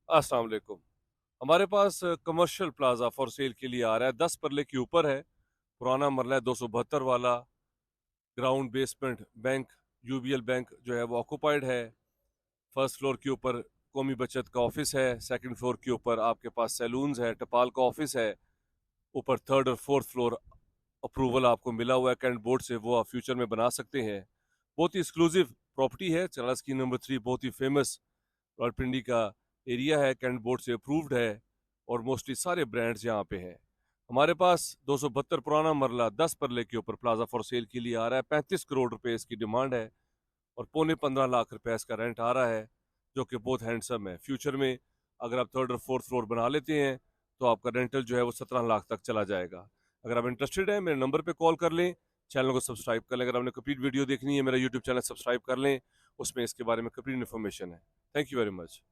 अस्सलाम वालेकुम। हमारे पास कमर्शियल प्लाजा फॉर सेल के लिए आ रहा है, 10 परले के ऊपर है। पुराना मरला है 272 वाला। Ground basement bank, UBL bank जो है वो ऑक्यूपाइड है। फर्स्ट फ्लोर के ऊपर कौमी बचत का ऑफिस है। सेकंड फ्लोर के ऊपर आपके पास सैलून्स है, टपाल का ऑफिस है। ऊपर थर्ड और फोर्थ फ्लोर अप्रूवल आपको मिला हुआ है कैंट बोर्ड से, वो आप फ्यूचर में बना सकते हैं। बहुत ही एक्सक्लूसिव प्रॉपर्टी है। चला स्कीम नंबर 3 बहुत ही फेमस रावलपिंडी का एरिया है, कैंट बोर्ड से अप्रूव्ड है और मोस्टली सारे ब्रांड्स यहाँ पे हैं। हमारे पास 272 पुराना मरला 10 परले के ऊपर प्लाजा फॉर सेल के लिए आ रहा है। 35 करोड़ रुपए इसकी डिमांड है और पौने 15 लाख रुपए इसका रेंट आ रहा है, जो कि बहुत हैंडसम है। फ्यूचर में अगर आप थर्ड और फोर्थ फ्लोर बना लेते हैं तो आपका रेंटल जो है वो 17 लाख तक चला जाएगा। अगर आप इंटरेस्टेड हैं मेरे नंबर पे कॉल कर लें, चैनल को सब्सक्राइब कर लें। अगर आपने कंप्लीट वीडियो देखनी है मेरा यूट्यूब चैनल सब्सक्राइब कर लें, उसमें इसके बारे में कंप्लीट इन्फॉर्मेशन है। Thank you very much.